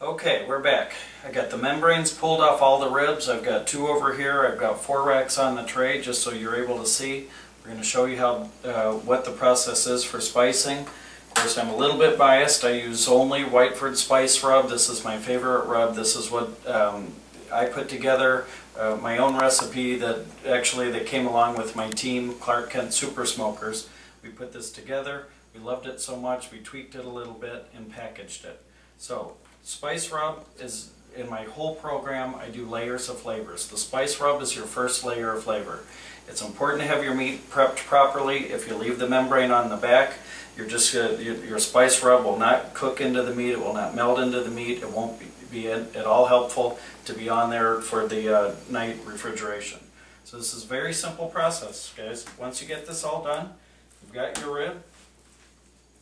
Okay, we're back. I got the membranes pulled off all the ribs. I've got 2 over here. I've got 4 racks on the tray just so you're able to see. We're going to show you how what the process is for spicing. Of course, I'm a little bit biased. I use only Whitefords Spice Rub. This is my favorite rub. This is what I put together, my own recipe that came along with my team, Clark Kent Super Smokers. We put this together. We loved it so much we tweaked it a little bit and packaged it. So, Spice Rub is, in my whole program, I do layers of flavors. The Spice Rub is your first layer of flavor. It's important to have your meat prepped properly. If you leave the membrane on the back, your Spice Rub will not cook into the meat, it will not melt into the meat, it won't be at all helpful to be on there for the night refrigeration. So this is a very simple process, guys. Once you get this all done, you've got your rib.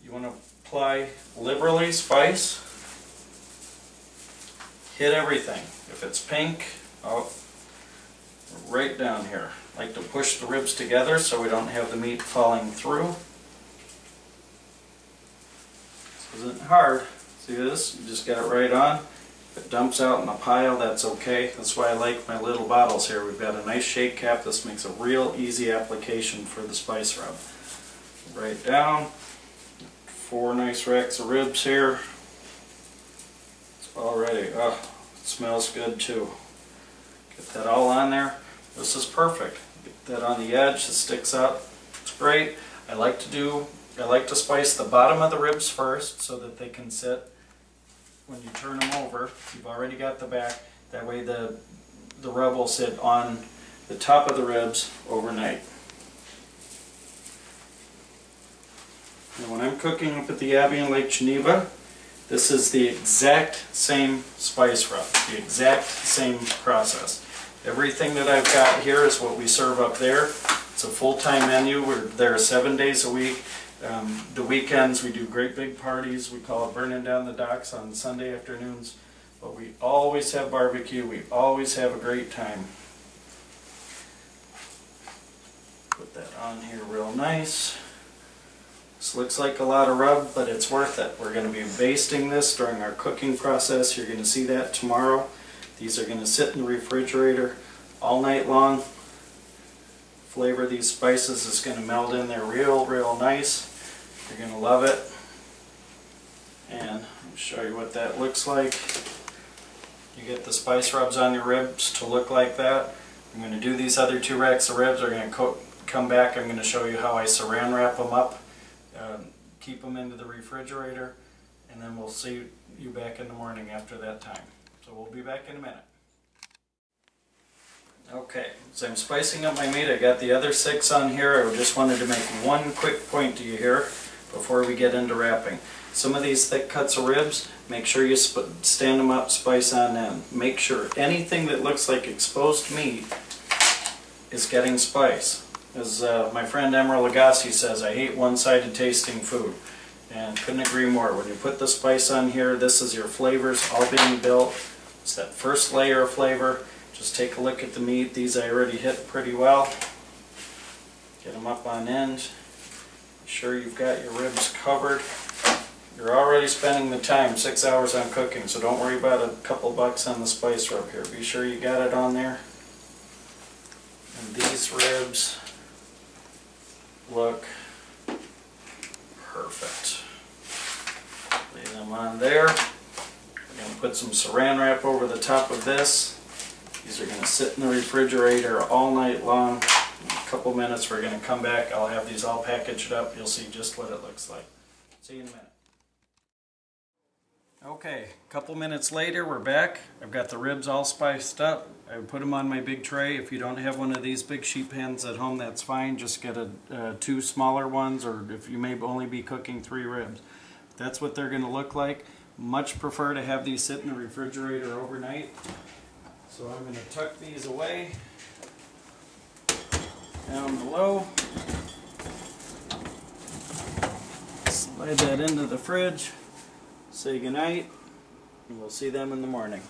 You want to apply liberally spice. Hit everything. If it's pink, right down here. I like to push the ribs together so we don't have the meat falling through. This isn't hard. See this? You just get it right on. If it dumps out in a pile, that's okay. That's why I like my little bottles here. We've got a nice shake cap. This makes a real easy application for the spice rub. Right down. 4 nice racks of ribs here. Already, it smells good too. Get that all on there. This is perfect. Get that on the edge, it sticks up. It's great. I like to spice the bottom of the ribs first so that they can sit when you turn them over. You've already got the back. That way the rub will sit on the top of the ribs overnight. And when I'm cooking up at the Abbey in Lake Geneva, this is the exact same spice rub, the exact same process. Everything that I've got here is what we serve up there. It's a full-time menu. We're there 7 days a week. The weekends we do great big parties. We call it Burning Down the Docks on Sunday afternoons. But we always have barbecue. We always have a great time. Put that on here real nice. This looks like a lot of rub, but it's worth it. We're going to be basting this during our cooking process. You're going to see that tomorrow. These are going to sit in the refrigerator all night long. Flavor of these spices is going to meld in there real nice. You're going to love it. And I'll show you what that looks like. You get the spice rubs on your ribs to look like that. I'm going to do these other 2 racks of ribs. We're going to come back. I'm going to show you how I saran wrap them up. Keep them into the refrigerator, and then we'll see you back in the morning after that time. So we'll be back in a minute. Okay, so I'm spicing up my meat. I got the other 6 on here. I just wanted to make one quick point to you here before we get into wrapping. Some of these thick cuts of ribs, make sure you stand them up, spice on them. Make sure anything that looks like exposed meat is getting spice. As my friend Emeril Lagasse says, I hate one-sided tasting food. And couldn't agree more. When you put the spice on here, this is your flavors all being built. It's that first layer of flavor. Just take a look at the meat. These I already hit pretty well. Get them up on end. Be sure you've got your ribs covered. You're already spending the time, 6 hours on cooking, so don't worry about a couple bucks on the spice rub here. Be sure you got it on there. And these ribs look perfect. Lay them on there. We're going to put some saran wrap over the top of this. These are going to sit in the refrigerator all night long. In a couple minutes we're going to come back. I'll have these all packaged up. You'll see just what it looks like. See you in a minute. Okay, a couple minutes later we're back. I've got the ribs all spiced up. I put them on my big tray. If you don't have one of these big sheet pans at home, that's fine. Just get 2 smaller ones, or if you may only be cooking 3 ribs. That's what they're going to look like. Much prefer to have these sit in the refrigerator overnight. So I'm going to tuck these away down below. Slide that into the fridge. Say goodnight, and we'll see them in the morning.